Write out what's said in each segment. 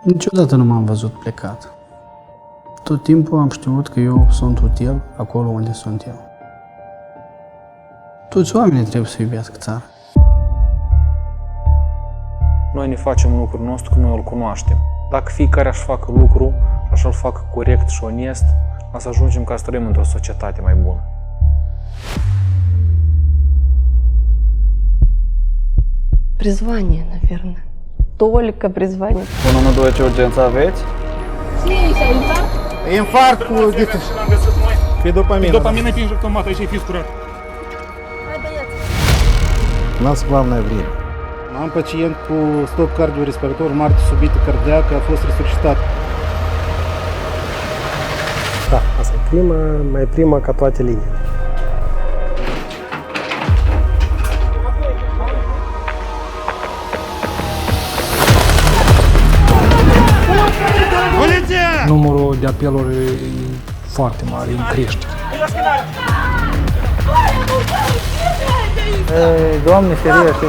Niciodată nu m-am văzut plecat. Tot timpul am știut că eu sunt util acolo unde sunt eu. Toți oamenii trebuie să iubească țara. Noi ne facem lucrul nostru că noi îl cunoaștem. Dacă fiecare aș facă lucru și așa îl facă corect și onest, o să ajungem ca să trăim într-o societate mai bună. Призвание, наверное. Только призвание. 112, ce urgență aveți? Infarct cu pedopamină. Допамин пишет автомат, а еще и физкурат. У нас главное время. Am pacient cu stop cardiorespirator, moarte subită cardiacă, a fost resuscitat. Da, asta e mai prima ca toate liniile. Numărul de apeluri e foarte mare, în creștere. Doamne ferește!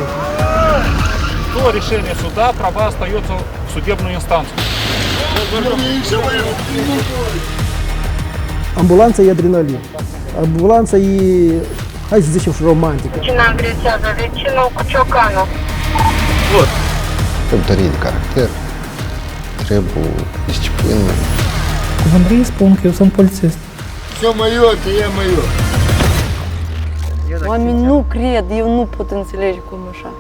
До решения суда права остается в судебную инстанцию. Ambulanța e adrenalin. Ambulanța e, hai să zicem, și romantică. Cine agresează vecinul cu ciocanul? Răbdărie de caracter, trebuie disciplină. Vă vrei spun că eu sunt polițist. Oamenii nu cred, eu nu pot înțelege cum așa.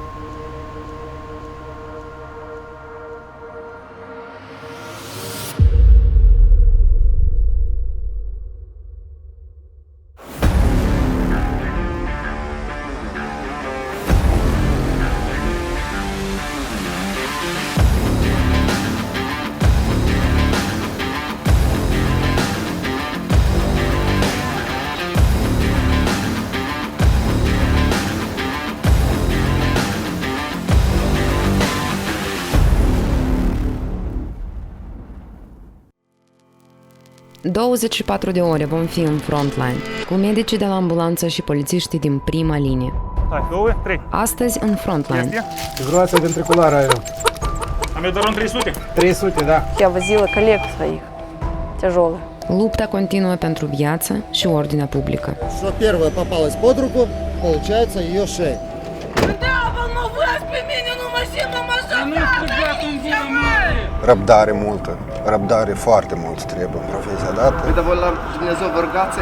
...24 de ore vom fi în frontline, cu medicii de la ambulanță și polițiștii din prima linie. Так, готовы? 3. Astăzi în frontline. Figurația ventriculară aia. Амидарон 300. 300, da. Я возила коллег своих, тяжелых. Lupta continuă pentru viață și ordinea publică. Что первая попалась под руку, получается ее шея. Răbdare multă, răbdare foarte mult trebuie în profesia dată. Uite, voi la Dumnezeu vă rugați?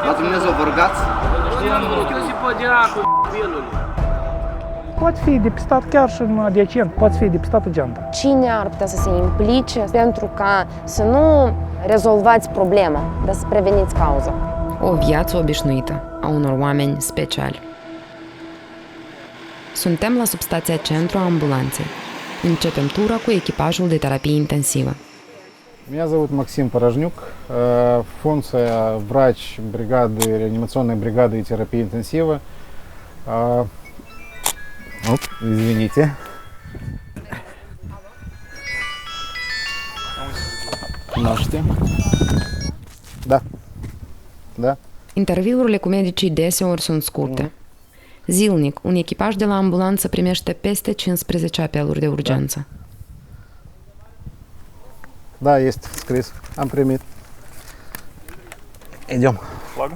La Dumnezeu vă rugați? Poate fi depistat chiar și în adiacent, poate fi depistată geanta. Cine ar putea să se implice pentru ca să nu rezolvați problema, dar să preveniți cauza? O viață obișnuită a unor oameni speciali. Suntem la substația centru a ambulanței. Începem tura cu echipajul de terapie intensivă. Меня зовут Максим Порожнюк. Функция врач бригады, реанимационной бригады и терапии интенсива. Оп, извините. Noștri. Da. Da. Interviurile cu medicii deseori sunt scurte. Zilnic, un echipaj de la ambulanță primește peste 15 apeluri de urgență. Da, este scris. Am primit. Идем. Флага?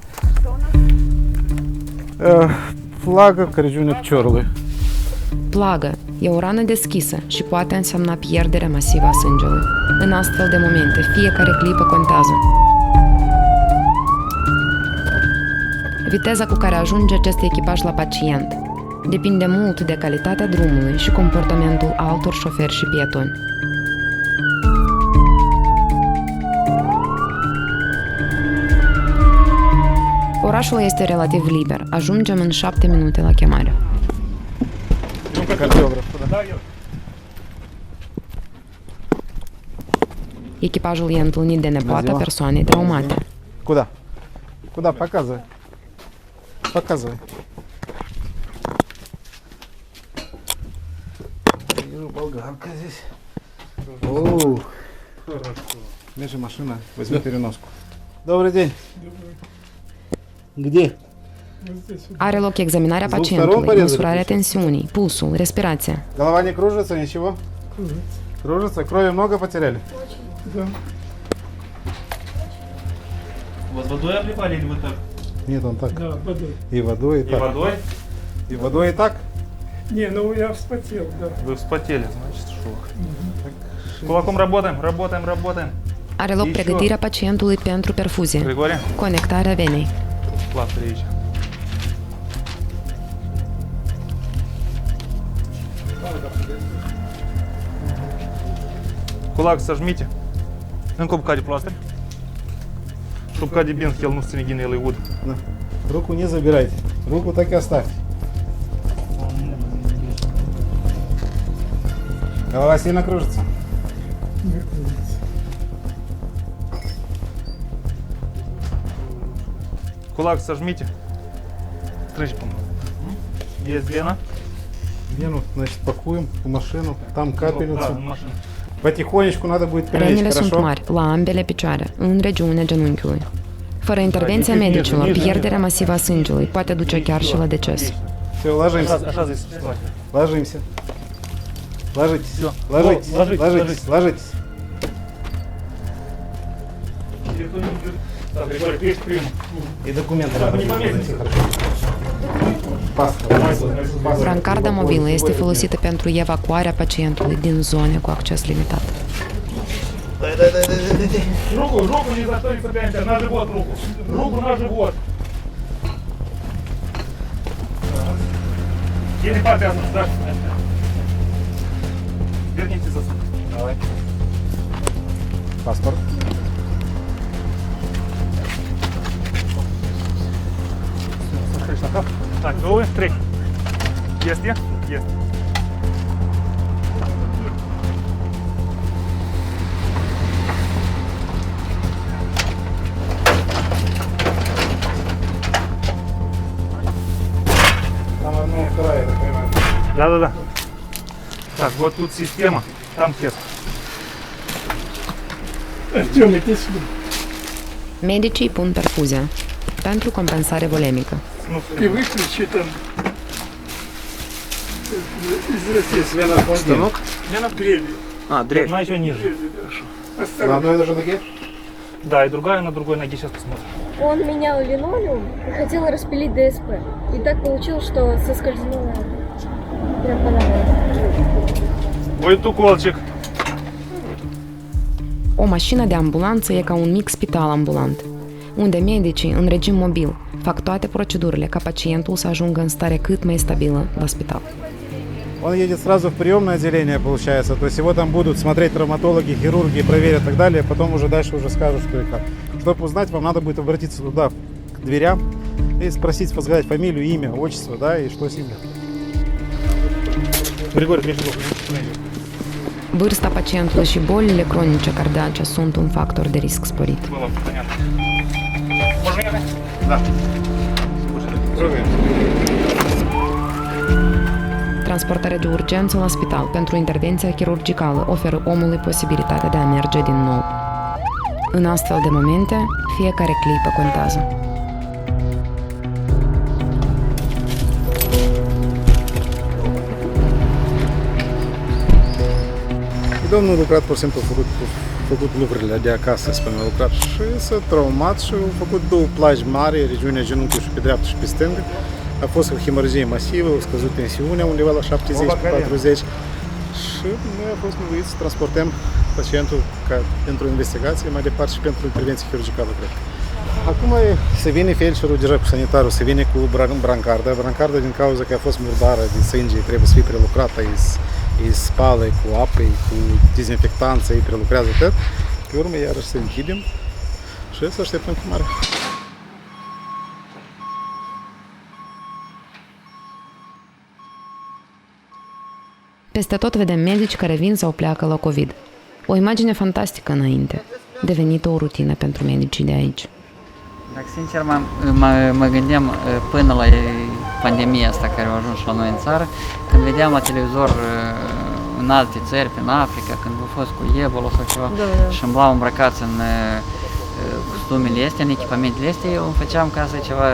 Флага в regiunea piciorului. Plagă e o rană deschisă și poate însemna pierderea masivă a sângelui. În astfel de momente, fiecare clipă contează. Viteza cu care ajunge acest echipaj la pacient depinde mult de calitatea drumului și comportamentul altor șoferi și pietoni. Orașul este relativ liber. Ajungem în 7 minute la chemare. Echipajul e întâlnit de nepoata persoanei traumate. Куда? Куда? Показывай. Показывай. Вижу болгарка здесь. Оу. Держи машина, возьми переноску. Добрый день. Где? Are loc examinarea pacientului, măsurarea tensiunii, pulsul, respirația. Голова не кружится, ничего? Кружится? Крови много потеряли? Да. Вас водой обливали или вы так? Нет, он так. Да, водой. И водой, и И так. водой? И водой, и так? Не, ну я вспотел, да. Вы вспотели, значит, шок. Кулаком работаем, работаем, работаем. Are loc pregătirea pacientului pentru perfuzie. Григорий, Conectarea venei. пластырь aici. Кулак сожмите. Încă o bucată de пластырь. Și o bucată de bинт, el nu ține din el, e ud. Да. Руку не забирайте. Руку так и оставьте. Голова сильно кружится? Кулак сожмите. Стричь, по-моему. Есть вена. Вену, значит, пакуем в машину. Там Да, капельницу. в машину. Потихонечку надо будет прилечь, Rănile sunt хорошо? mari, la ambele picioare, în regiunea genunchiului. Fără intervenția medicilor, pierderea masivă a sângelui poate duce chiar și la deces. Все, ложимся. Așa zis. Ложимся. Ложитесь. Всё. Ложитесь. Ложитесь, Ложитесь. Ложитесь. Так, Григорий, крепко приму. И документы. Так, не поместится. Паспорт. Brancarda mobilă este folosită pentru evacuarea pacientului din zone cu acces limitat. Руку не за что не цепляемся, на живот руку. Руку на живот. Или повязан, да? Верните засуд. Давай. Паспорт. Так, готовы? Три. Есть я? Есть. Там одна и вторая, я так понимаю. Да. Так, вот тут система, там тест. Артем, иди сюда. Medicii pun perfuzia pentru compensare volemică. Ты выключи там. Из России. Станок? Лена, Дрели. одна еще ниже. На Осторожно. одной и той же ноге? Да, и другая на другой ноге, сейчас посмотрим. Он менял линолеум и хотел распилить ДСП. И так получилось, что соскользнуло прям по ногам. Будет уколчик. O mașină de ambulanță e ca un mic spital ambulant, unde medicii, în regim mobil, fac toate procedurile ca pacientul să ajungă în stare cât mai stabilă la spital. Он едет сразу в приемное отделение, получается. То есть его там будут смотреть травматологи, хирурги, проверят и так далее. Потом уже дальше уже скажут, что и как. Чтобы узнать, вам надо будет обратиться туда, к дверям, и спросить, сказать фамилию, имя, отчество, да, и что с ним. Григорий, прежде Vârsta pacientului și bolile cronice cardiace sunt un factor de risc sporit. было понятно. Можно я? Да. Трогай. Transportarea de urgență la spital pentru intervenția chirurgicală oferă omului posibilitatea de a merge din nou. În astfel de momente, fiecare clipă contează. Domnul a lucrat, pur și simplu, a făcut lucrurile de acasă, spune, a lucrat și s-a traumat și a făcut două plaji mari, regiunea genunchiului și pe dreapta și pe stângă. A fost o hemorragie masivă, a scăzut tensiunea undeva la 70-40 și noi am fost nevoiți să transportăm pacientul pentru investigație, mai departe și pentru intervenție chirurgicală, cred. Acum se vine felcerul deja cu sanitarul, se vine cu brancarda. Brancarda, din cauza că a fost murdară din sânge, trebuie să fie prelucrată, îi spală cu apă, cu dezinfectanță, îi prelucrează tot. Pe urmă, iarăși să închidem și să așteptăm chemarea. Peste tot vedem medici care vin sau pleacă la COVID. O imagine fantastică înainte, devenită o rutină pentru medicii de aici. Dacă sincer mă gândeam până la pandemia asta care a ajuns la noi în țară, când vedeam la televizor în alte țări, prin Africa, când a fost cu Ebola sau ceva, și îmblau îmbrăcați în costumele astea, în echipamentele astea, eu îmi făceam ca să ceva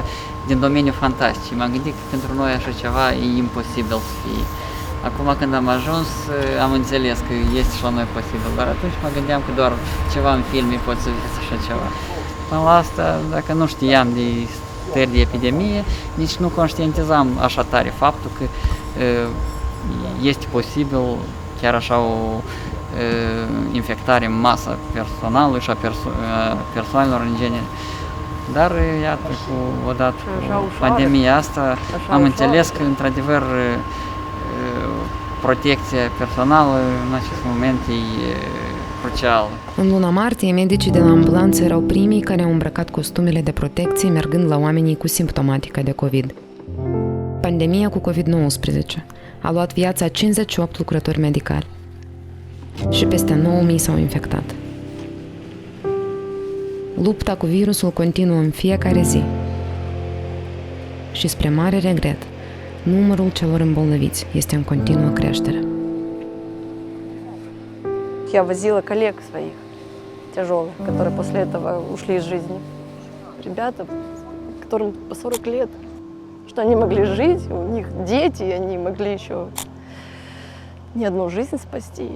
din domeniul fantastic. M-am gândit că pentru noi așa ceva e imposibil să fie. Acum când am ajuns, am înțeles că este și la noi posibil, dar atunci mă gândeam că doar ceva în filme pot să vezi așa ceva. Până la asta, dacă nu știam de stări de epidemie, nici nu conștientizam așa tare faptul că este posibil chiar așa o infectare în masă personală și a persoanelor în genere. Dar iată, odată cu pandemia asta, am înțeles că într-adevăr protecția personală în acest moment e crucială. În luna martie, medicii de la ambulanță erau primii care au îmbrăcat costumele de protecție mergând la oamenii cu simptomatică de COVID. Pandemia cu COVID-19 a luat viața a 58 lucrători medicali și peste 9.000 s-au infectat. Lupta cu virusul continuă în fiecare zi și, spre mare regret, numărul celor îmbolnăviți este în continuă creștere. Я возила коллег своих тяжелых, которые после этого ушли из жизни. Ребята, которым по 40 лет, что они могли жить, у них дети, и они могли еще не одну жизнь спасти.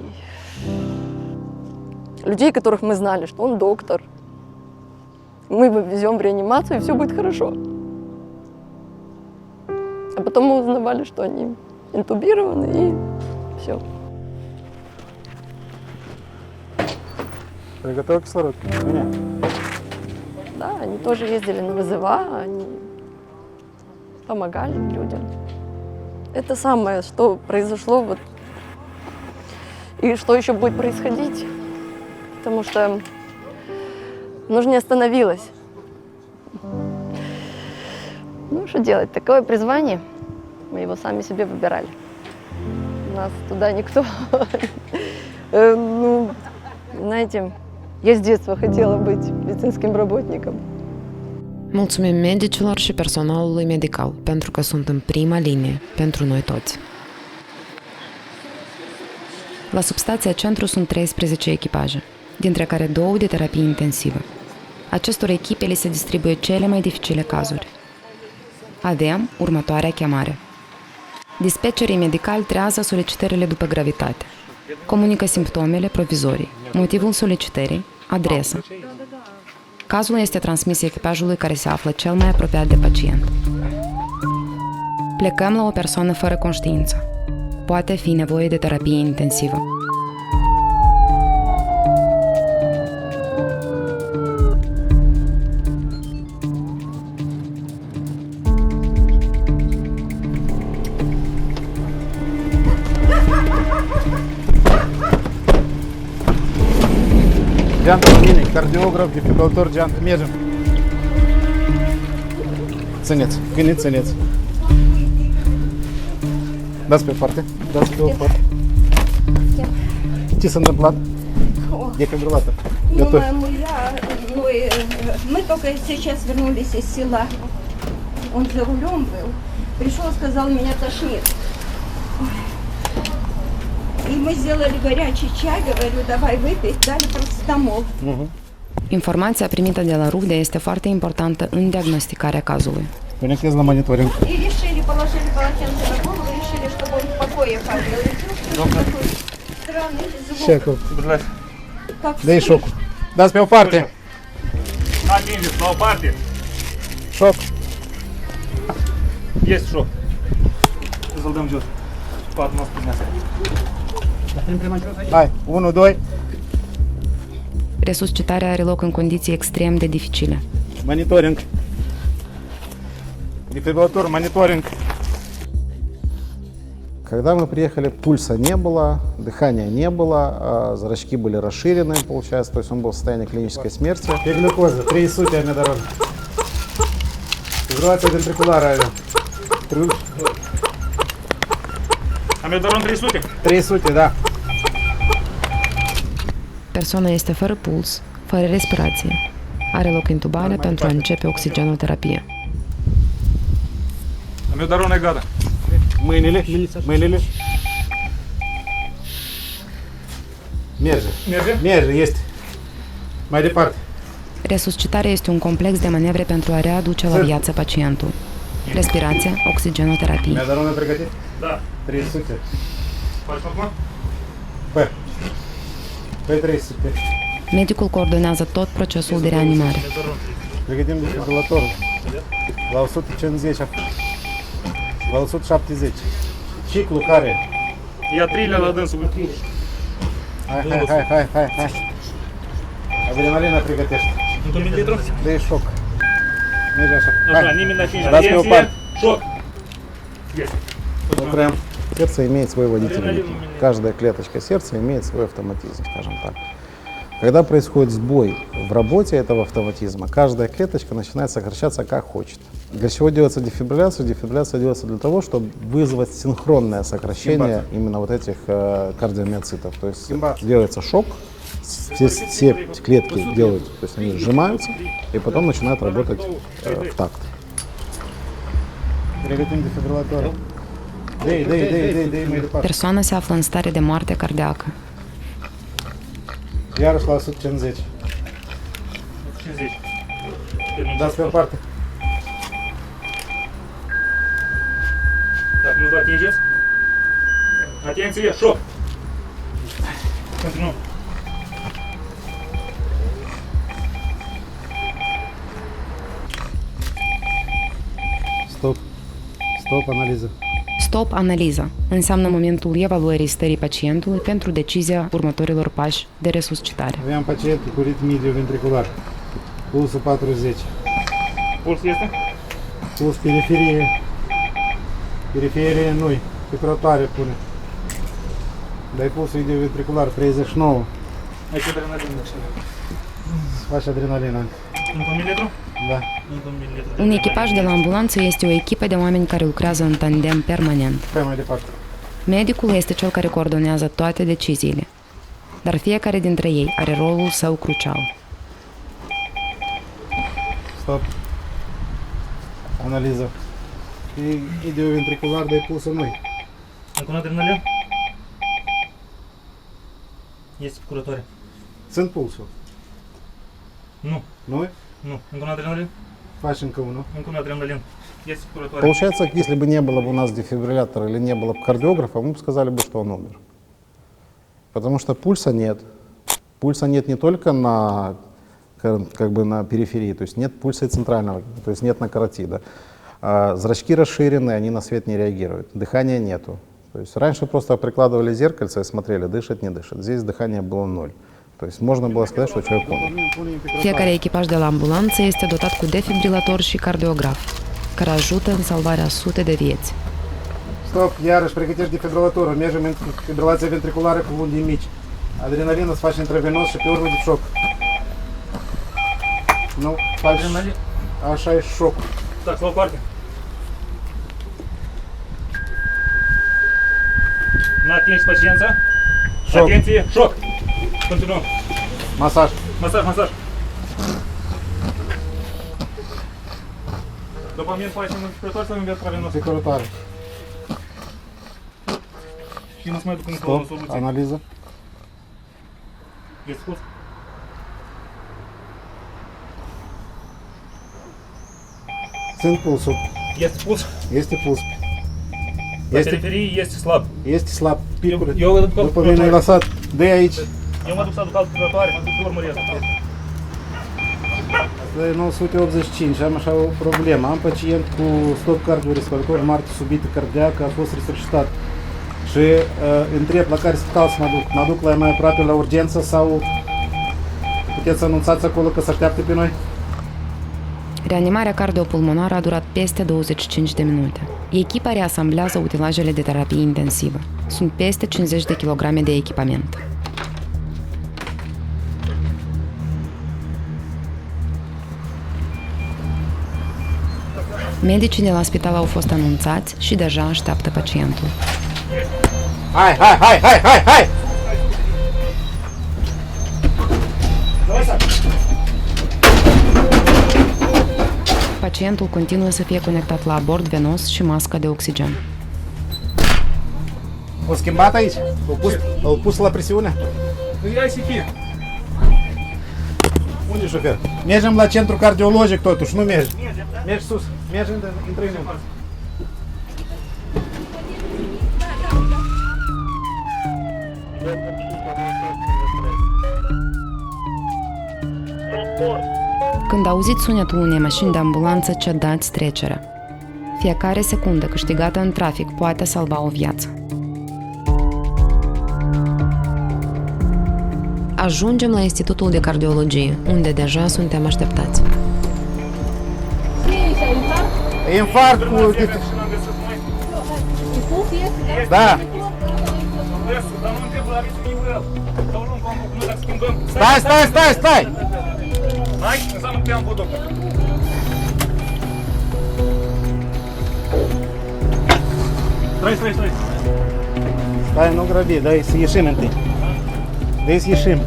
Людей, которых мы знали, что он доктор. Мы его везем в реанимацию, и все будет хорошо. А потом мы узнавали, что они интубированы, и все. Приготовил кислород? Нет. Да, они тоже ездили на вызова, они помогали людям. Это самое, что произошло вот, и что еще будет происходить. Потому что оно же не остановилось. Ну, что делать? Такое призвание. Мы его сами себе выбирали. Нас туда никто... Ну, знаете, я с детства хотела быть медицинским работником. Mulțumim medicilor și personalului medical pentru că sunt în prima linie pentru noi toți. La substația Centru sunt 13 echipaje, dintre care 2 de terapie intensivă. Acestor echipe li se distribuie cele mai dificile cazuri. Avem următoarea chemare. Dispecerii medicali trează solicitările după gravitate. Comunică simptomele provizorii, motivul solicitării, adresa. Cazul este transmis echipajului care se află cel mai apropiat de pacient. Plecăm la o persoană fără conștiință. Poate fi nevoie de terapie intensivă. Дианта Мини, кардиограф, дефибрилятор, Дианта, мерзим. Țineți, câinii țineți. Dați pe parte, dați pe o parte. Ce s-a întâmplat? Дефибриллятор. Готовь. Мы только сейчас вернулись из села. Он за рулем был. Пришел, сказал, меня тошнит. И мы сделали горячий чай, говорю, давай выпей, дали парацетамол. Informația primită de la rude este foarte importantă în diagnosticarea cazului. Conectez la monitoring. И решили, положили полотенце на голову, решили, чтобы он в покое побыл. Такой странный звук. Șecul. Как Dă-i șocul. Dați pe o parte. Atingeți la o parte. Șoc. Este șoc. Să-l dăm jos. Patul nostru primească. Hai, 1, 2. Resuscitarea are loc în condiții extrem de dificile. Мониторинг. Дефибриллятор, мониторинг. Когда мы приехали, пульса не было, дыхания не было, зрачки были расширены, получается, то есть он был в состоянии клинической смерти. И глюкоза, 3 сутки амидорон. Изолация вентрикулара. Amiodaron 300? 300, da. Persoana este fără puls, fără respirație. Are loc intubarea pentru a începe oxigenoterapie. Amiodaron e gata. Mâinile, mâinile. Merge. Merge? Merge, este. Mai departe. Resuscitarea este un complex de manevre pentru a readuce la viață pacientul. respirație, oxigenoterapie. Mi-a dat lumea pregătit? Da. 300. Facem acum? Bă. Pe 300. Medicul coordonează tot procesul de reanimare. Pregătim defibrilatorul. La 150, la 170. Ciclu care? E a treilea la dânsul. Hai. Adrenalina pregătește. Într-un mililitru? Dă-i șoc. Merge așa. Așa, nimeni la 5. Dați-mi o parte. Шок. Lucrăm. Сердце имеет свой водитель. Каждая клеточка сердца имеет свой автоматизм, скажем так. Когда происходит сбой в работе этого автоматизма, каждая клеточка начинает сокращаться как хочет. Для чего делается дефибрилляция? Дефибрилляция делается для того, чтобы вызвать синхронное сокращение именно вот этих кардиомиоцитов. То есть делается шок, все клетки делают, то есть они сжимаются и потом начинают работать в такт. Приготовим дефибриллятор. Persoana se află în stare de moarte cardiacă. Iarăși la 150. 50. Dați pe o parte. Так, nu vă atingeți. Atenție, șoc. Continuăm. Stop, analiză. Stop analiza înseamnă momentul evaluării stării pacientului pentru decizia următorilor pași de resuscitare. Aveam pacientul cu ritm mediu-ventricular. Pulsul 40. Puls este? Puls periferie. Periferie nu-i. Pe crotoare pune. Dai pulsul mediu-ventricular 39. Aici adrenalină. Faci adrenalina. Într-un mililitru? Da. Într-un mililitru. Un echipaj de la ambulanță este o echipă de oameni care lucrează în tandem permanent. Hai mai departe. Medicul este cel care coordonează toate deciziile, dar fiecare dintre ei are rolul său crucial. Stop. Analiză. Idioventricular, dai pulsul nu-i. Încă un adrenalin? Este pe curătoare. Sunt pulsul. Nu. Nu? Nu. Încă un adrenalin? Faci încă unul. Încă un adrenalin. Este pe curătoare. Получается, если бы не было бы у нас дефибриллятора или не было бы кардиографа, мы бы сказали бы, что он умер. Потому что пульса нет. Пульса нет не только на, как бы на периферии, то есть нет пульса и центрального, то есть нет на каротида. Зрачки расширены, они на свет не реагируют. Дыхания нету. То есть раньше просто прикладывали зеркальце и смотрели, дышит, не дышит. Здесь дыхание было ноль. То есть можно было сказать, что человек умер. Fiecare echipaj de la ambulanță este dotat cu defibrilator și cardiograf, care ajută în salvarea sute de vieți. Stop, iarăși pregătești defibrilatorul. Mergem în fibrilație ventriculară cu undii mici. Adrenalină îți faci intravenos și pe urmă de șoc. Nu, faci așa e șoc. Так, la o parte. Nu atingi paciența. Șoc. Atenție, șoc. Continuăm. Masaj. Masaj. Dopamine facem în curătoare sau în intravenos? Pe curătoare. Și nu-ți mai duc încă o Stop, soluție. analiză. Este puls? Sunt pulsul. Este puls? Este puls. La periferie este slab. Este slab. Picuri. Eu îl duc După mine ai lăsat. Dă-i aici. Eu mă duc să aduc altă curătoare, mă duc să urmăresc. Asta e 985, am așa o problemă. Am pacient cu stop cardiorespirator, moarte subită cardiacă, a fost resuscitat. Și întreb la care spital să mă duc. Mă duc la mai aproape la urgență sau puteți să anunțați acolo că se așteaptă pe noi? Reanimarea cardiopulmonară a durat peste 25 de minute. Echipa reasamblează utilajele de terapie intensivă. Sunt peste 50 de kilograme de echipament. Medicii de la spital au fost anunțați și deja așteaptă pacientul. Hai! Pacientul continuă să fie conectat la abord venos și masca de oxigen. O schimbat aici? L-au pus la presiune? Ia ICP. Unde e șofer? Mergem la centru cardiologic totuși, nu mergi. Mergi sus. Mergem între noi. Când auziți sunetul unei mașini de ambulanță, cedați trecerea. Fiecare secundă câștigată în trafic poate salva o viață. Ajungem la Institutul de Cardiologie, unde deja suntem așteptați. Infart cu... Da. Stai! Hai, înseamnă că te-am văzut. Stai. Stai, nu grăbi, dai să ieșim întâi. Dai să ieșim.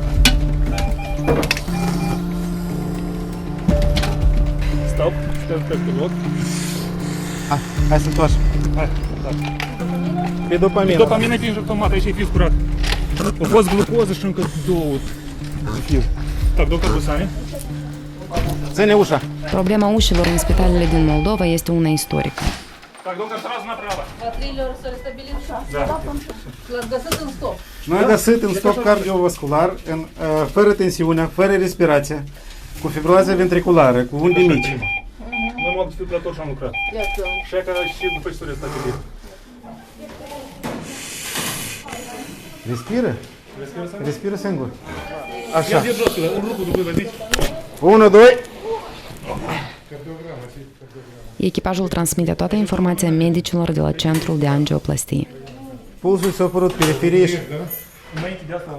Stop, pe loc. Hai să întoarcem. Hai, da. Pe după mine. După mine e automat, aici e fiu curat. A fost glucoză și încă 2 fiu. Так, doctor Busani. Ține ușa. Problema ușilor în spitalele din Moldova este una istorică. Так, doctor, сразу направо. L-ați găsit în stop. Noi am găsit în stop cardiovascular, fără tensiune, fără respirație, cu fibroază ventriculară, cu unde mici. Noi m-am desfibrilator și am lucrat. Și aia care și după istoria stabilit. Respiră? Respiră singur. Așa. Ia zi jos, un lucru după vedeți. 1, 2. Echipajul transmite toată informația medicilor de la Centrul de Angioplastie. Pulsul s-a părut periferie și...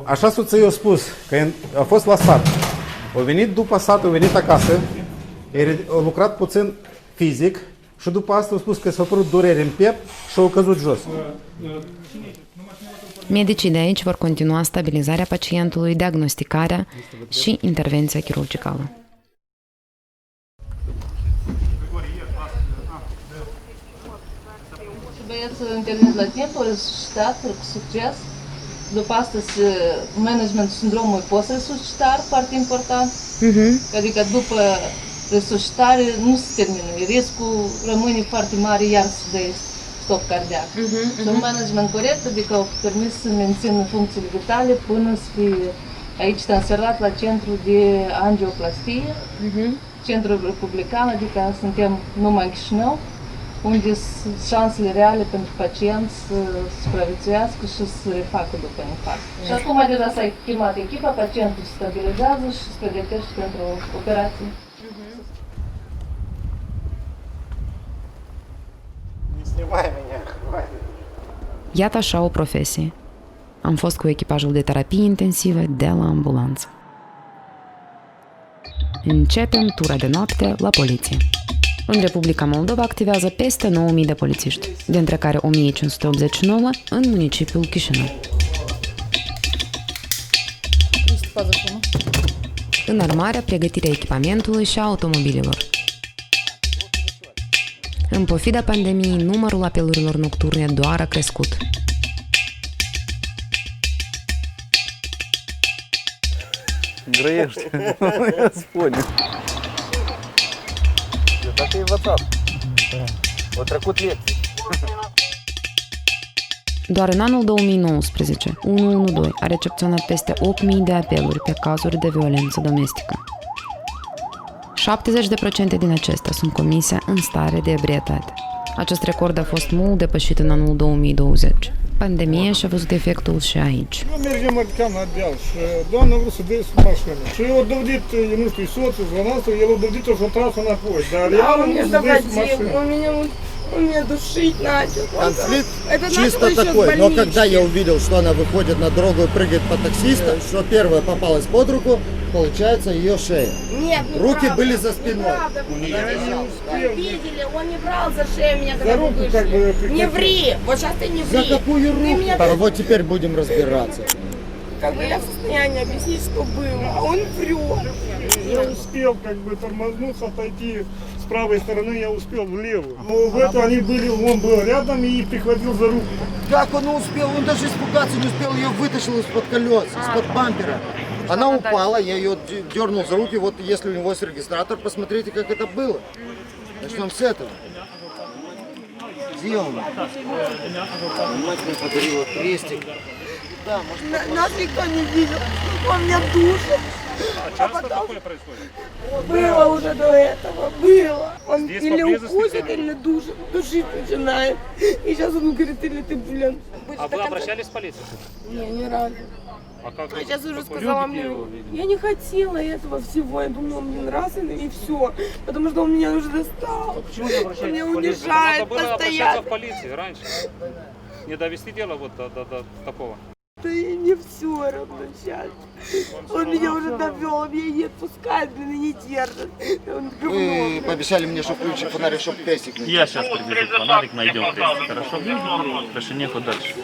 Așa soția i-a spus, că a fost la sat. A venit după sat, a venit acasă, a lucrat puțin fizic și după asta a spus că s-a părut durere în piept și a căzut jos. Medicii de aici vor continua stabilizarea pacientului, diagnosticarea și intervenția chirurgicală. Băieții întâlnit la timp, au resuscitat cu succes. După asta, managementul sindromului post-resuscitar, foarte important. Adică după resuscitare nu se termină. Riscul rămâne foarte mare iar să dea stop cardiac. Și un management corect, adică au permis să mențină funcțiile vitale până să fie aici transferat la centrul de angioplastie, centrul republican, adică suntem numai în Chișinău, unde sunt șansele reale pentru pacienți să supraviețuiască și să refacă după infarct. Și acum deja s-a chemat echipa, pacientul se stabilizează și se pregătește pentru operație. Iată așa o profesie. Am fost cu echipajul de terapie intensivă de la ambulanță. Începem tura de noapte la poliție. În Republica Moldova activează peste 9.000 de polițiști, dintre care 1.589 în municipiul Chișinău. Înarmarea, pregătirea echipamentului și a automobililor. În pofida pandemiei, numărul apelurilor nocturne doar a crescut. Grăiești, spune. Eu dacă e învățat. O trecut lecții. Doar în anul 2019, 112 a recepționat peste 8.000 de apeluri pe cazuri de violență domestică. 70% din acestea sunt comise în stare de ebrietate. Acest record a fost mult depășit în anul 2020. Pandemia și-a văzut efectul și aici. Eu mergem cam la deal și doamna a vrut să dea sub mașină. Și eu a dovedit, eu nu știu, soțul, zvonastul, el a dovedit-o și a tras înapoi. Dar ea nu să dea sub mașină. Он меня душить начал. Конфликт чисто такой, но когда я увидел, что она выходит на дорогу и прыгает по таксиста, что первая попалась под руку, получается ее шея. Нет, руки были за спиной. Видели, он не брал за шею меня, когда За руку как бы Не ври, вот сейчас ты не ври. За какую руку? Вот теперь будем разбираться. Как бы я в состоянии объяснить, что было, а он врет. Я успел как бы тормознуться, отойти с правой стороны, я успел в левую. Но в это они были, он был рядом и прихватил за руку. Как он успел? Он даже испугаться не успел, ее вытащил из-под колес, из-под бампера. Она упала, я ее дернул за руки, вот если у него есть регистратор, посмотрите, как это было. Начнем с этого. Где он? Мать мне подарила крестик. Да, может, Нас никто не видел. Он меня душит. А часто такое происходит? Было уже до этого, было. Он Здесь или поблизости укусит, прямо? или душить начинает. И сейчас он говорит, или ты, блин. А вы обращались в полицию? Не, ни разу. А как А вы- сейчас уже как вы сказала любите мне, его, видите? я не хотела этого всего, я думала, он мне раз и все, потому что он меня уже достал. Почему не Он обращаетесь меня в полицию? унижает Надо было обращаться постоянно. в полицию раньше. Не довести дело вот до такого. Да и не все равно сейчас. Он меня уже довел, он меня не отпускает, блин, и не держит. Он говно, Вы блин. пообещали мне, что включим фонарик, чтобы крестик найти. Я сейчас привезу фонарик, найдем крестик, хорошо? Больше нехуй дальше.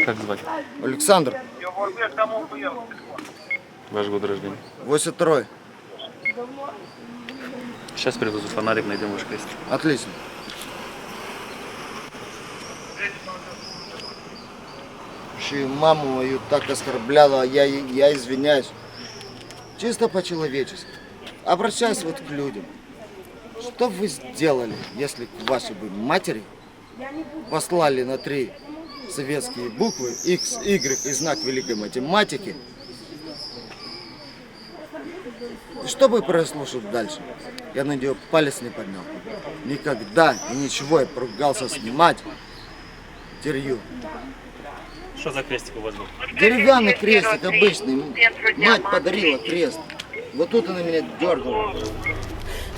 Как звать? Александр, Ваш год рождения? 82-й. Сейчас привезу фонарик, найдем ваш крестик. Отлично. Еще и маму мою так оскорбляла, я извиняюсь. Чисто по-человечески. Обращаюсь вот к людям. Что вы сделали, если к вашей бы матери послали на 3 советские буквы X, Y и знак великой математики? И что бы произошло дальше? Я на нее палец не поднял. Никогда и ничего, я поругался с матерью. Что за крестик у вас был? Деревянный крестик обычный. Мать подарила крест. Вот тут она меня дергала.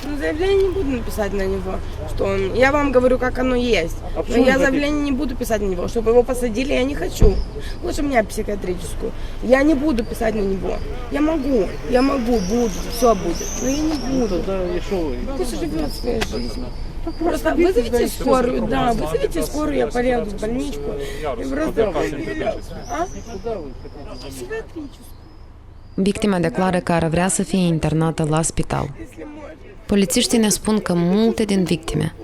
Ну, заявление не буду написать на него, что он... Я вам говорю, как оно есть. Но я заявление не буду писать на него. Чтобы его посадили, я не хочу. Лучше меня психиатрическую. Я не буду писать на него. Я могу, буду, все будет. Но я не буду. Пусть живет своей жизнью. Просто вызовите скорую, да, вызовите скорую, я поеду в больничку. И просто... А? Психиатрическую. Victima declară că ar vrea să fie internată la spital. Polițiștii ne spun că multe din victime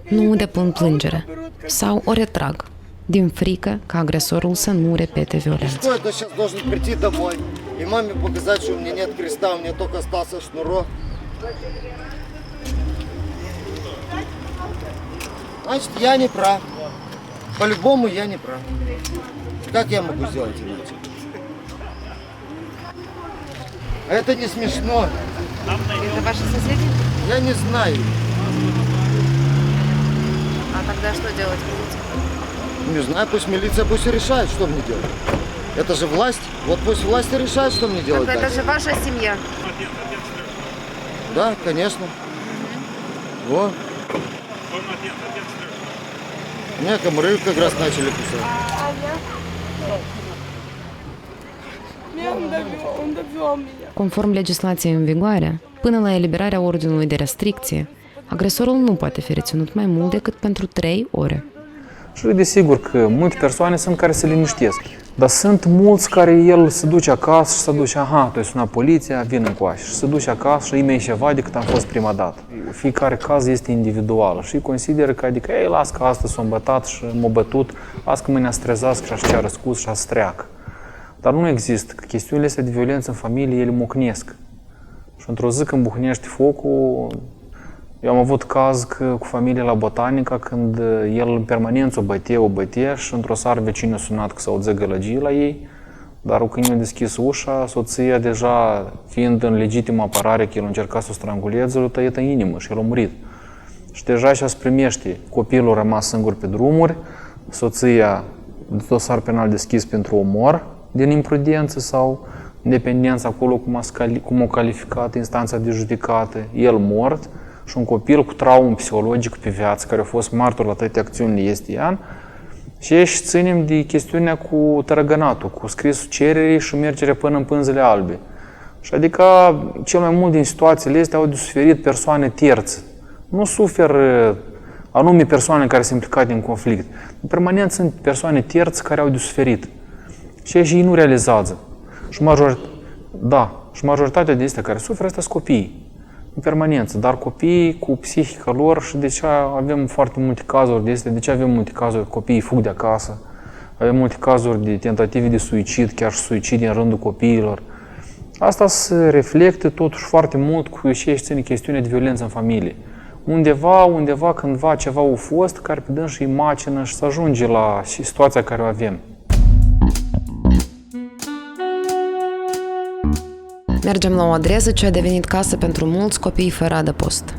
nu depun plângere sau o retrag din frică ca agresorul să nu repete violența. Что это сейчас должен прийти домой и маме показать, что у меня нет креста, у меня только остался шнурок? Значит, я не прав. По-любому я не прав. Как я могу сделать иначе? Это не смешно. Это ваши соседи? Я не знаю. А тогда что делать будете? Не знаю, пусть милиция пусть и решает, что мне делать. Это же власть. Вот пусть власть и решает, что мне делать Это дальше. же ваша семья. Да, конечно. Вот. Меня комары как раз начали кусать. Он довел меня. Conform legislației în vigoare, până la eliberarea ordinului de restricție, agresorul nu poate fi reținut mai mult decât pentru 3 ore. Și desigur că multe persoane sunt care se liniștesc. Dar sunt mulți care el se duce acasă și se duce, aha, tu ai sunat poliția, vin încoace. Și se duce acasă și îi mai ceva decât am fost prima dată. Fiecare caz este individual și consideră că, adică, ei, las că astăzi s-a îmbătat și m-a bătut, las că mâine a strezat și a-și ceară scuz și a-ți treacă. Dar nu există, că chestiunile astea de violență în familie, ele mocnesc. Și într-o zi când buhnește focul, eu am avut caz cu familia la Botanica, când el în permanență o bătea și într-o seară vecinii a sunat că s-au auzit gălăgii la ei, dar când i-a deschis ușa, soția deja, fiind în legitimă apărare că el încerca să o stranguleze, l-a tăiat în inimă și el a murit. Și deja și-a primește, copilul a rămas singur pe drumuri, soția, dosar penal deschis pentru omor, din imprudență sau independență acolo cum a calificat instanța de judecată, el mort, și un copil cu traumă psihologică pe viață, care a fost martor la toate acțiunile este an, și aici ținem de chestiunea cu tărăgănatul, cu scrisul cererii și mergerea până în pânzele albe. Și adică cel mai mult din situațiile astea au de suferit persoane terțe. Nu suferă anume persoane care sunt implicate în conflict. În permanent sunt persoane terțe care au de suferit. Și aici ei nu realizează. Și majoritatea de astea care suferă, astea sunt copiii. În permanență, dar copiii cu psihica lor și de ce avem foarte multe cazuri de astea, de ce avem multe cazuri copiii fug de acasă, avem multe cazuri de tentative de suicid, chiar și suicid în rândul copiilor. Asta se reflectă totuși foarte mult cu ce ține chestiunea de violență în familie. Undeva, cândva ceva a fost care pe dâns și macină și să ajunge la situația care o avem. Mergem la o adresă ce a devenit casă pentru mulți copii fără adăpost,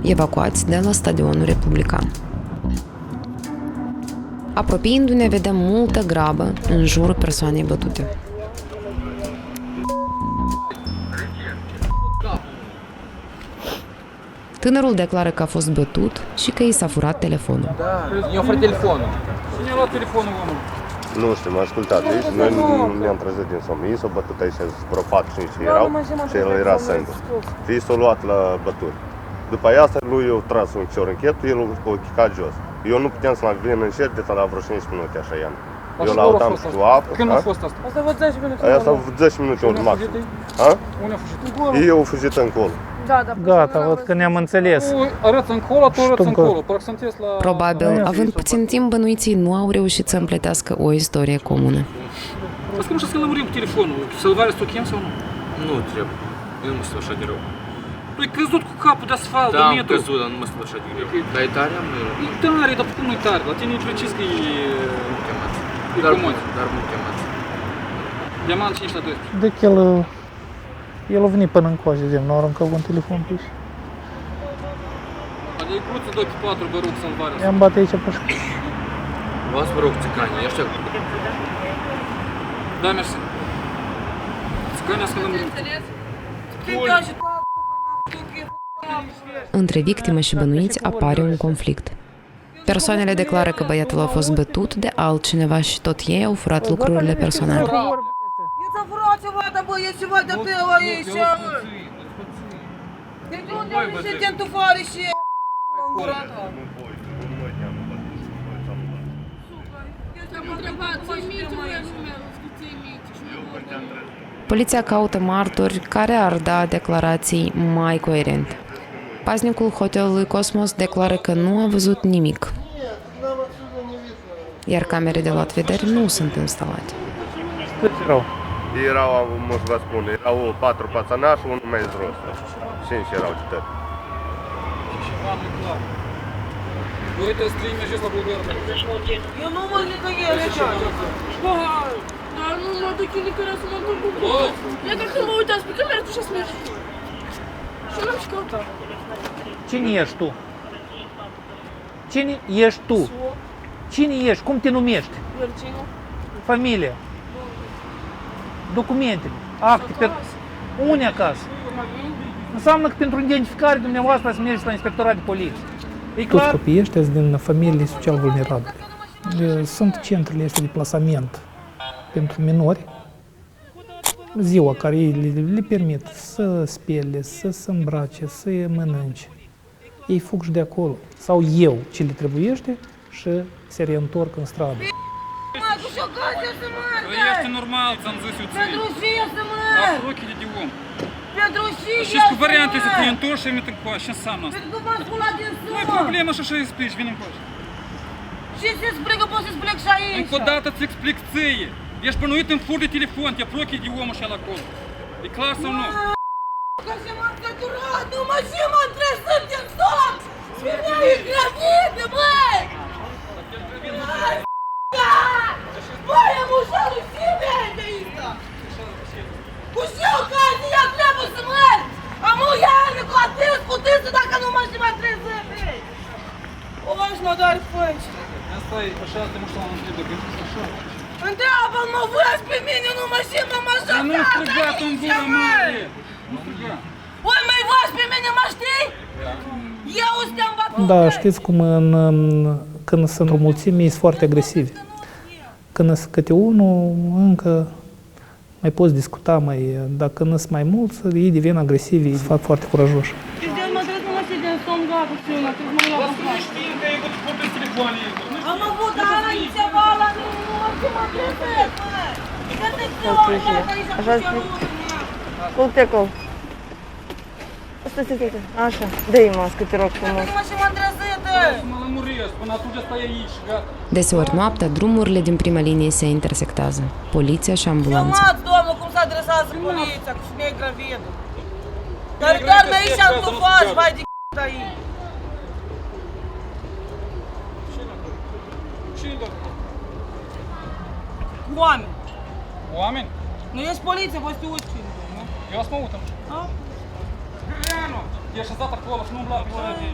evacuați de la stadionul republican. Apropiindu-ne, vedem multă grabă în jurul persoanei bătute. Tânărul declară că a fost bătut și că i s-a furat telefonul. I-a oferit telefonul. Cine a luat telefonul omul? Nu știu, m-a ascultat. Deci noi nu ne-am trezit din somn. Ei s-au bătut aici spre 4-5 erau și el era singur. Ei s-au luat la bături. După asta lui i-a tras un cior în chept, el a chicat jos. Eu nu puteam să mă vin în șer de la vreo 5 minute așa iam. Eu l-autam cu apă. Când a fost asta? Asta vă 10 minute. Asta vă 10 minute maxim. Unde a fugit? Ei au fugit încolo. Gata, văd că ne-am înțeles. Tu arăți încolo, tu arăți încolo. Parcă sunteți la... Probabil, având puțin timp, bănuiții nu au reușit să împletească o istorie comună. Asta nu știu să lămurim cu telefonul. Salvarea să o chem sau nu? Nu trebuie. Eu nu mă stau așa de rău. Tu ai căzut cu capul de asfalt, de metru. Da, am căzut, dar nu mă stau așa de greu. Dar e tare? E tare, dar cum nu e tare? La tine e precis că e... Chemați. E comod. Dar nu chemați. Diamant 5 la 12. De că el a venit până în coace, zi, nu aruncă un telefon pe aici. Adică cruță 2 pe 4, vă rog, salvarea. I-am bate aici pe școală. Luați, vă rog, țicanii, ăștia. Da, mersi. Țicanii să lămurim. Între victime și bănuiți apare un conflict. Persoanele declară că băiatul a fost bătut de altcineva și tot ei au furat lucrurile personale. Eu-ți-am furat ceva, dar bă, e ceva de tău aici. Deci unde am ieșit din tufare și... Poliția caută martori care ar da declarații mai coerente. Paznicul hotelului Cosmos declară că nu a văzut nimic, iar camere de luat vederi nu sunt instalate. Erau, vă spun, erau 4 pațanași și 1 mezi rost. 5 erau citări. Uite, strimi mergeți la Bulgară. Eu nu mă nicăieri așa. Dar nu mă duc în nicăieri să mă duc cu bă. Eu dacă mă uitați pe cameră, tu și-a mergi. Și l-am și căutat. Cine ești tu? Cine ești tu? Cine ești? Cum te numești? Virginia. Familie. Documentele. Acte. Unde acasă? Înseamnă că pentru identificare dumneavoastră să mergeți la inspectorat de poliție. E clar? Toți copiii ăștia sunt din familii social vulnerabile. Sunt centrele astea de plasament pentru minori, ziua care ei le permit să spele, să se îmbrace, să mănânce. Ei fug și de acolo. Sau eu ce le trebuiește și se reîntorc în stradă. Mă, cu șocația să mărgă! Trăiește normal, ți-am zis eu ție. Pentru șie să mărgă! Aprochide de om. Pentru șie Și cu variante să te întorci și mi-te încoace. Ce înseamnă asta? Pentru că m-am sculat din sumă! Nu e problemă și așa explici, vine încoace. Și să-ți spune că poți să explic și aici! Încă o dată ți explic ție. Ești bănuit în fur de telefon, te apropii de omul ăla acolo. E clar sau nu? Că și m-am săturat, numai și m-am trezit din somn! Femeia e gravidă, băi! Băi, am ușat lui femeia de aici! Cu ce ocazie ea trebuie să merg? Am o iarnă cu atât, cu tânsă, dacă nu m-aș mai trezit, băi! O, aș mă doare fânci! Asta e așa, te mă știu, am întrebat, că ești așa. Întreabă-l, mă văzi pe mine, nu mă și mă mă așa. Nu strigat în gura mare! Nu strigat! Oi, mai văzi pe mine, mă știi? Eu te-am bătut. Da, știți cum când sunt o mulțime, ei sunt foarte agresivi. Când sunt câte unul, încă mai poți discuta, dar când sunt mai mulți, ei devin agresivi, ei se fac foarte curajoși. Mă trebuie să mă ții din somn, gata, Siuna, trebuie să mă iau cu Nu știm că ai avut vorbe telefoane. Am avut, dar ăla e ceva, ăla nu mă trezesc, mă! Că te ți-o, Așa zic. Cum te cum? Stai. Așa, dă-i mască, te rog frumos. Să mă lămuresc, până atunci stai aici și gata. Deseori noaptea, drumurile din prima linie se intersectează. Poliția și ambulanța. Filmați, domnul, cum se adresează poliția cu femeie gravidă. Dar doar de aici am tu faci, vai de c***a aici. Cine doar? Oameni. Oameni? Nu ești poliție, voi să te uiți cine, nu? Eu să mă uităm. A? Grăneanu, e așezat acolo și nu umbla pe ăla de...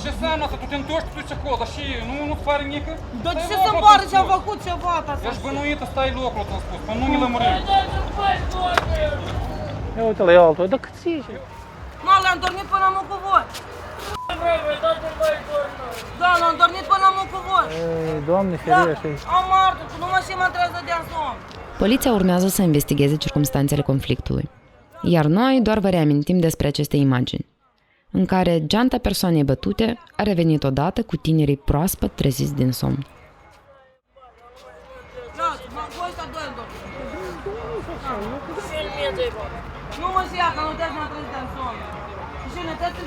Ce înseamnă asta? Tu te întorci, tu duci acolo, dar și nu fare nică? Dar ce să împară ce-am făcut ceva, ca să... Ești bănuită, stai locul, ți-am spus, până nu ne lămurim. Ia uite-l, ia altul. Dar cât ești? Nu, le-am dormit până am cu voi. Da, l-am dormit până am cu voi. Ei, Doamne ferește. Am martă, nu mă și mă trează de somn. Poliția urmează să investigheze circumstanțele conflictului. Iar noi doar vă reamintim despre aceste imagini, în care geanta persoanei bătute a revenit odată cu tinerii proaspăt treziți din somn.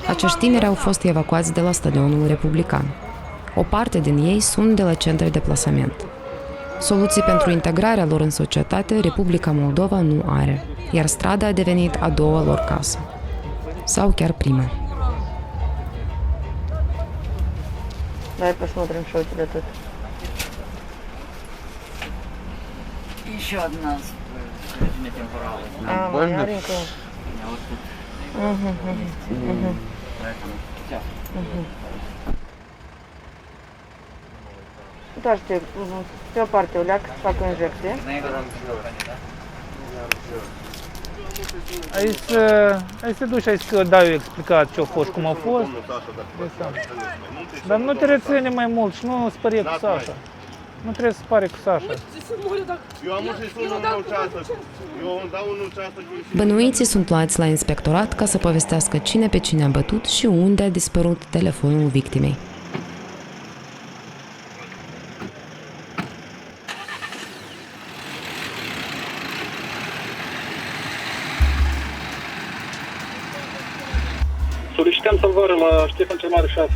Acești tineri au fost evacuați de la stadionul republican. O parte din ei sunt de la centre de plasament. Soluții pentru integrarea lor în societate, Republica Moldova nu are, iar strada a devenit a doua lor casă. Sau chiar prima. Давай посмотрим, что у тебя тут. Еще одна темпорала. Маленькая. Вот тут. Поэтому все. Подожди, все партию ляг, fac o injecție. Aici se duci, aici că dai explicat ce-a fost, cum a fost. Dar nu te reține mai mult și nu spărie cu Sasha. Nu trebuie să spare cu Sasha. Bănuiții sunt luați la inspectorat ca să povestească cine pe cine a bătut și unde a dispărut telefonul victimei. Solicităm salvare la Ștefan cel Mare 6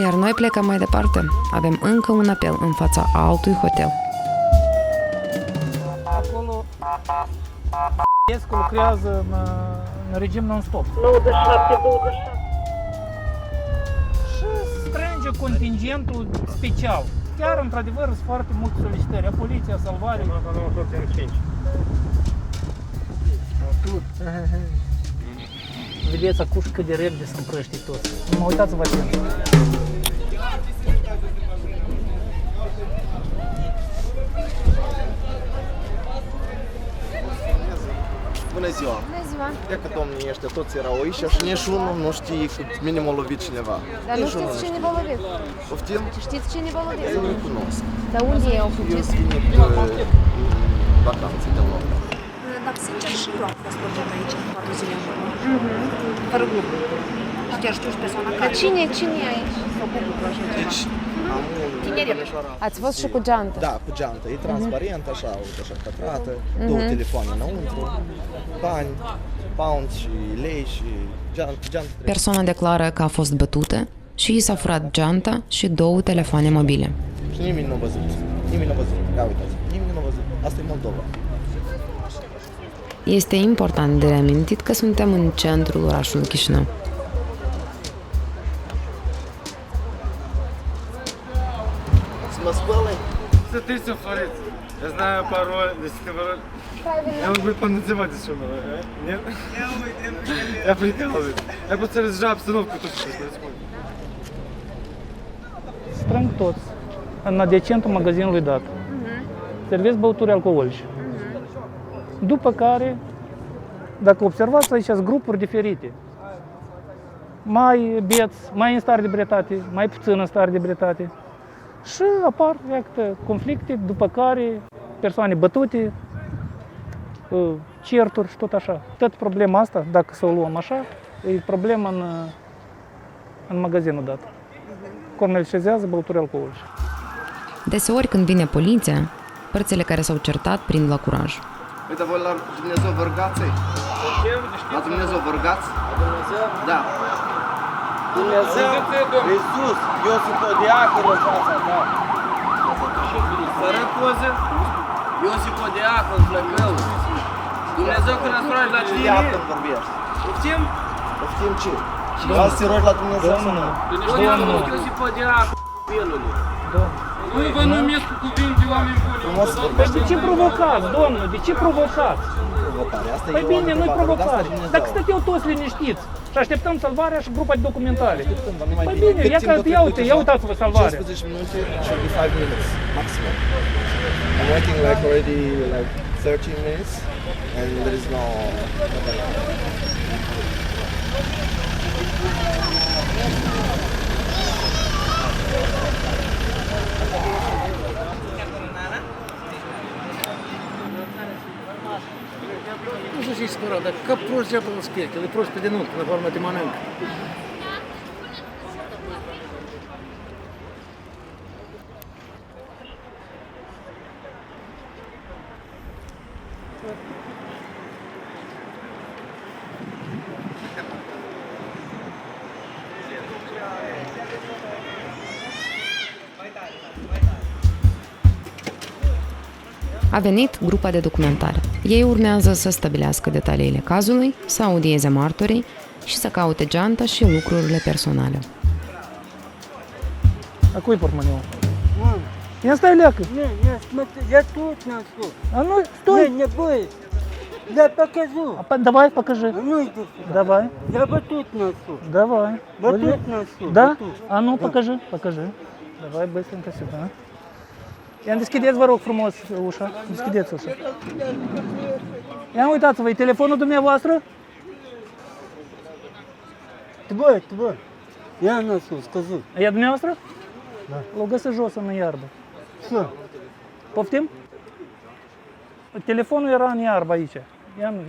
Iar noi plecăm mai departe. Avem încă un apel în fața altui hotel. Acolo Escu lucrează în regim non-stop. 97. Și strânge contingentul special. Chiar, într-adevăr, sunt foarte multe solicitări. A poliția, salvare. Vedeți acum cât de repede se împrăști toți. Nu mă uitați-vă atent. Bună ziua! Bună ziua! Cred că domnii ăștia toți erau aici și nici unul nu știe că minim a lovit cineva. Dar nu știți cine v-a lovit? Poftim? Știți cine v-a lovit? Eu nu cunosc. Dar unde ei au Eu fugit? sunt venit vacanțe de loc. Dar sincer și eu am fost plecat aici 4 zile în urmă. Fără grup. Și chiar știu și persoana care... Dar cine e aici? Se ocupă cu așa ceva? Deci, am un... Ați fost și cu geantă? Da, cu geantă. E transparent, așa, uite, așa, pătrată, două telefoane înăuntru, bani, pound și lei și geantă. Persoana declară că a fost bătută și i s-a furat geanta și 2 telefoane mobile. Și nimeni nu a văzut. Nimeni nu a văzut. Ia uitați, nimeni nu a văzut. Asta e Moldova. Este important de reamintit că suntem în centrul orașului Chișinău. Să mă spălăi? Să ты все творит. Я знаю пароль, если ты пароль. Я могу понадевать еще, нет? Я прикалываюсь. Я просто разжал обстановку, то, что происходит. Strâng toți în adiacentul magazinului dat. Servesc băuturi alcoolice. După care, dacă observați, aici sunt grupuri diferite. Mai beți, mai în stare de ebrietate, mai puțin în stare de ebrietate. Și apar, iată, conflicte, după care persoane bătute, certuri și tot așa. Tot problema asta, dacă să o luăm așa, e problema în magazinul dat. Comercializează băuturi alcoolice. Deseori când vine poliția, Părțile care s-au certat prind la curaj. Uite, voi la Dumnezeu vă rugați? La Dumnezeu vă rugați? Da. Dumnezeu, Iisus, Iosif Odiacul în fața ta. Să repoză, Iosif Odiacul, flăcăul. Dumnezeu când îți rogi la tine, poftim? Poftim ce? Vreau să te rogi la Dumnezeu sau nu? Domnul Iosif Odiacul, felului. Nu vă numesc cu cuvinte, oameni buni. De ce provocați, domnul? De ce provocați? Păi bine, nu-i provocare. Dacă stăteau toți liniștiți și așteptăm salvarea și grupa de documentare. Păi bine, ia uitați-vă salvarea. 15 minute, 35 minutes maximum. I'm waiting like already like 13 minutes and there is no. Nu să fii supărat, dar ca prost dreaptă în spate, el e prost pe denunț, până la urmă te mănâncă. A venit grupa de documentare. Ei urmează să stabilească detaliile cazului, să audieze martorii și să caute geanta și lucrurile personale. A cui portmoneul? Ia stai, leacă! Я тут ношу. А ну, стой! Не бойся. Я покажу. Давай, покажи. А ну иди сюда. Давай. Я вот тут ношу. Давай. Вот тут ношу. Да? Вот тут. А ну, покажи. Давай быстренько сюда. Ia deschideți, vă rog frumos, ușa. Deschideți ușa. Ia uitați-vă, e telefonul dumneavoastră? Твой. Я ношу, скажи. E a dumneavoastră? Da. L-o găsă jos în iarbă. Ce? Poftim? Telefonul era în iarbă aici. Ia nu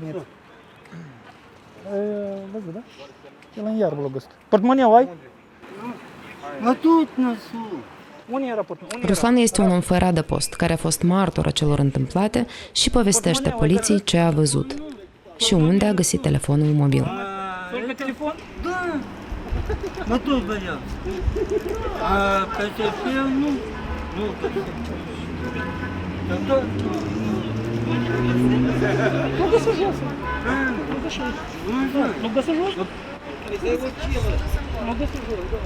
văzut, da? El în iarbă l-a găsit. Portmoneul ai? Вот тут ношу. Unde era portmoneul? Ruslan este un om fără adăpost, care a fost martor a celor întâmplate și povestește poliției ce a văzut și unde a găsit telefonul mobil. Только телефон? Да. Вот тут боялся. А потерпел, ну, Ну, гăsă jos. Nu găsă jos? Nu găsă jos, da.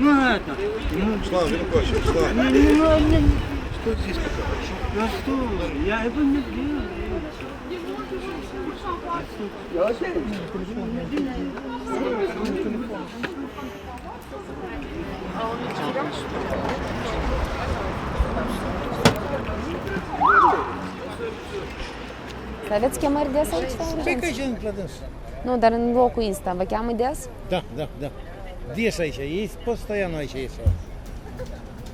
Ну это. Слава, Великоще, Слава. Не. Что здесь пока? Ну что, я его не делаю. Aveți chemări des aici? Păi că aici la dâns. Nu, dar în locul ăsta, vă cheamă des? Da. Des aici, ei постоянно aici ies.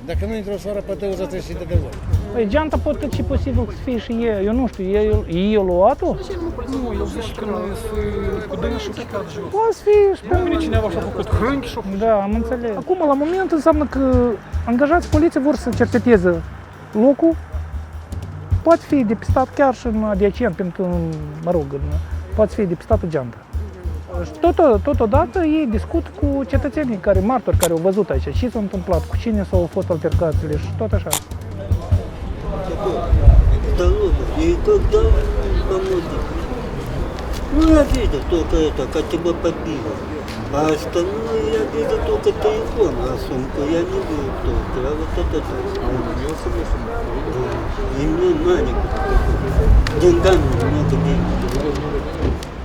Dacă nu într-o soară pe tău, trebuie să te dezvolt. Păi geanta poate și posibil să fie și ei, eu nu știu, ei au luat-o? Nu, el zice că noi sunt cu dânsul plecat jos. Poate să fie și pe... Bine, cineva și-a făcut hrânchi și-a făcut. Da, am înțeles. Acum, la moment, înseamnă că angajați poliție vor să cerceteze locul. Poate fi depistat chiar și în adiacent, pentru că, mă rog, poate fi depistată geanta. Și totodată ei discută cu cetățenii martori care au văzut aici, ce s-a întâmplat, cu cine s-au fost altercațiile și tot așa. И когда помогли. Ну, я видел только это, как тебя побило. А остальное я видел только телефон, а сумку я не видел только. А вот это да. А он имел с собой сумку? Да. И мне маленькую. Деньгами много денег.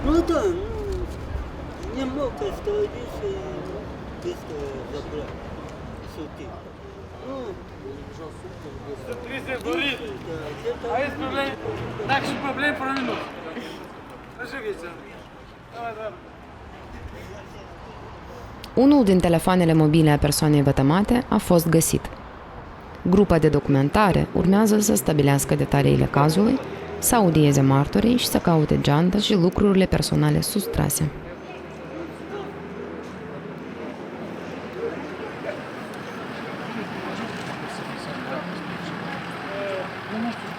Ну да, не мог остановиться и быстро забрать. Суки. Ну, А есть проблемы? Так же проблем про минуту. Живите. Давай. Unul din telefoanele mobile a persoanei vătămate a fost găsit. Grupa de documentare urmează să stabilească detaliile cazului, să audieze martorii și să caute geanta și lucrurile personale sustrase. Nu știu.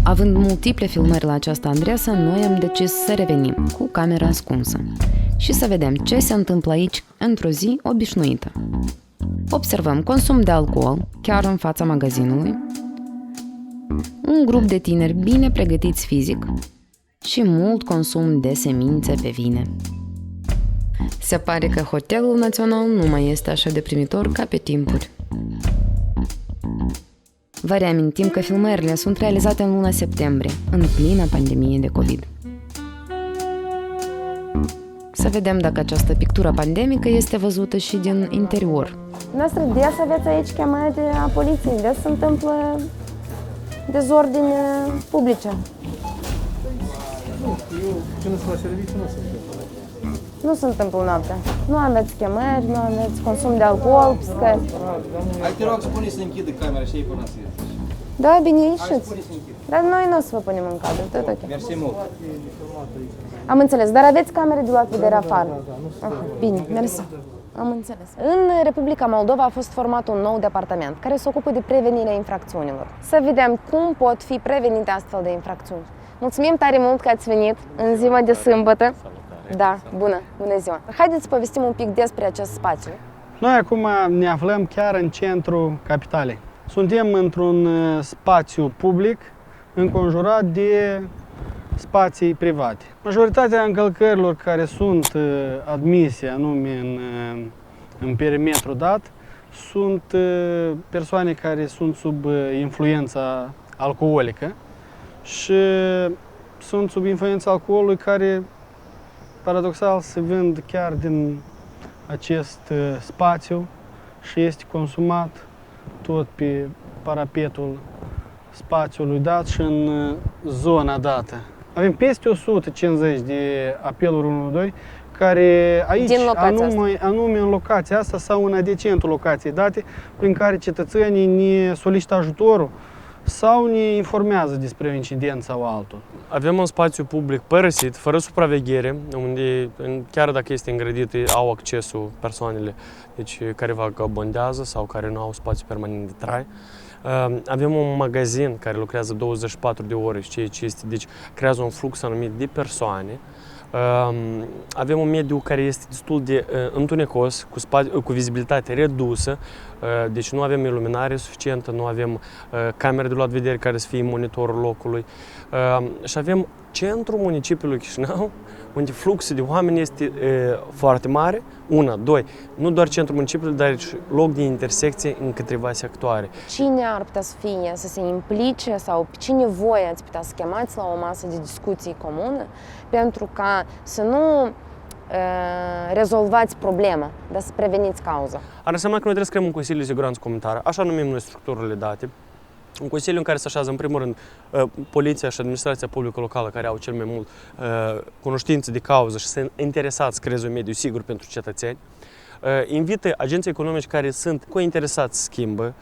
Având multiple filmări la această adresă, noi am decis să revenim cu camera ascunsă și să vedem ce se întâmplă aici într-o zi obișnuită. Observăm consum de alcool chiar în fața magazinului, un grup de tineri bine pregătiți fizic și mult consum de semințe pe vine. Se pare că Hotelul Național nu mai este așa de primitor ca pe timpuri. Vă reamintim că filmările sunt realizate în luna septembrie, în plină pandemie de COVID. Să vedem dacă această pictură pandemică este văzută și din interior. Noastră des aveți aici chemări a poliției, des se întâmplă dezordine publice. Când sunt la serviciu, nu se întâmplă. Nu se întâmplă noaptea. Nu aveți chemări, nu aveți consum de alcool pe scări. Hai te rog, spune să închidă camera și ei până să ies. Da, bine, ieșiți. Dar noi nu o să vă punem în cadru, tot ok. Mersi mult. Am înțeles, dar aveți camere de luat vedere afară. Bine, mersi. Am înțeles. În Republica Moldova a fost format un nou departament care se ocupă de prevenirea infracțiunilor. Să vedem cum pot fi prevenite astfel de infracțiuni. Mulțumim tare mult că ați venit în ziua de sâmbătă. Da, bună ziua. Haideți să povestim un pic despre acest spațiu. Noi acum ne aflăm chiar în centrul capitalei. Suntem într-un spațiu public înconjurat de spații private. Majoritatea încălcărilor care sunt admise anume în perimetru dat sunt persoane care sunt sub influența alcoolică și sunt sub influența alcoolului care paradoxal se vând chiar din acest spațiu și este consumat tot pe parapetul spațiului dat și în zona dată. Avem peste 150 de apeluri 112 care aici, anume în locația asta sau în adiacentul locației date, prin care cetățenii ne solicită ajutorul sau ne informează despre un incident sau altul. Avem un spațiu public părăsit, fără supraveghere, unde chiar dacă este îngrădit, au accesul persoanele care vagabondează sau care nu au spațiu permanent de trai. Avem un magazin care lucrează 24 de ore, deci creează un flux anumit de persoane. Avem un mediu care este destul de întunecos, cu vizibilitate redusă, deci nu avem iluminare suficientă, nu avem camere de luat vedere care să fie monitorul locului și avem centrul municipiului Chișinău, unde fluxul de oameni este foarte mare, doi, nu doar centrul municipiului, dar și loc de intersecție în câteva sectoare. Cine ar putea să se implice sau cine voi ați putea să chemați la o masă de discuții comună pentru ca să nu rezolvați problema, dar să preveniți cauza? Ar însemna că noi trebuie să creăm un Consiliu de Siguranță Comunitară, așa numim noi structurile date. Un consiliu în care se așează, în primul rând, poliția și administrația publică locală, care au cel mai mult cunoștință de cauză și sunt interesați să creeze un mediu sigur pentru cetățeni. Invită agenții economici care sunt cointeresați să schimbă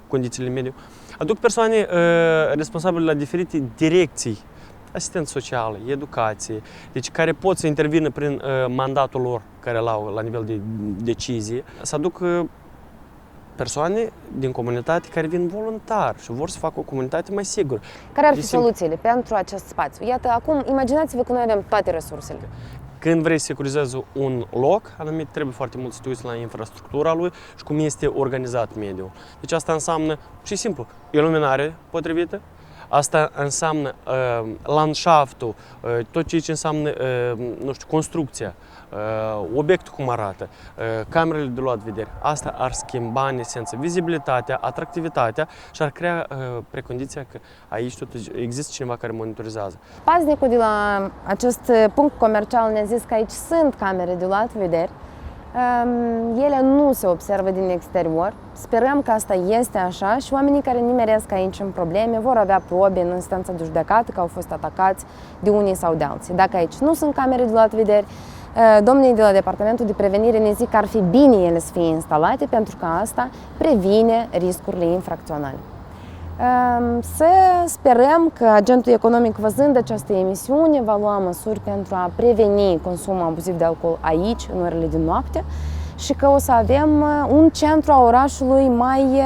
condițiile mediu. Aduc persoane responsabile la diferite direcții, asistență socială, educație, deci care pot să intervină prin mandatul lor care îl au la nivel de decizie, să aduc persoane din comunitate care vin voluntar și vor să facă o comunitate mai sigură. Care ar fi soluțiile pentru acest spațiu? Iată, acum, imaginați-vă că noi avem toate resursele. Când vrei să securizezi un loc anumit, trebuie foarte mult să te uiți la infrastructura lui și cum este organizat mediul. Deci asta înseamnă, și simplu, iluminare potrivită, asta înseamnă landșaftul, tot ce înseamnă, nu știu, construcția, obiectul cum arată, camerele de luat vedere. Asta ar schimba în esență vizibilitatea, atractivitatea și ar crea precondiția că aici totuși există cineva care monitorizează. Paznicul de la acest punct comercial ne-a zis că aici sunt camere de luat vederi. Ele nu se observă din exterior. Sperăm că asta este așa și oamenii care nimeresc aici în probleme vor avea probe în instanța de judecată că au fost atacați de unii sau de alții. Dacă aici nu sunt camere de luat vederi, Domnii de la Departamentul de Prevenire ne zic că ar fi bine ele să fie instalate pentru că asta previne riscurile infracționale. Să sperăm că agentul economic, văzând această emisiune, va lua măsuri pentru a preveni consumul abuziv de alcool aici, în orele de noapte, și că o să avem un centru a orașului mai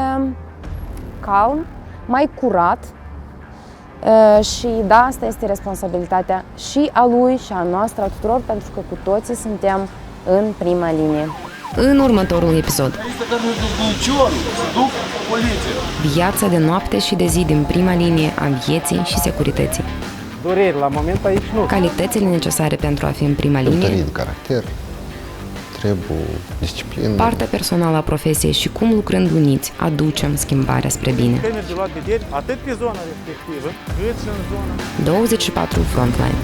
calm, mai curat. Și da, asta este responsabilitatea și a lui și a noastră, a tuturor, pentru că cu toții suntem în prima linie. În următorul episod, viața de noapte și de zi din prima linie a vieții și securității. Dureri, la moment aici nu. Calitățile necesare pentru a fi în prima linie, caracter, trebuie disciplină. partea personală a profesiei și cum lucrând uniți aducem schimbarea spre bine. Atât pe zona respectivă, cât și în zona 24 Frontline.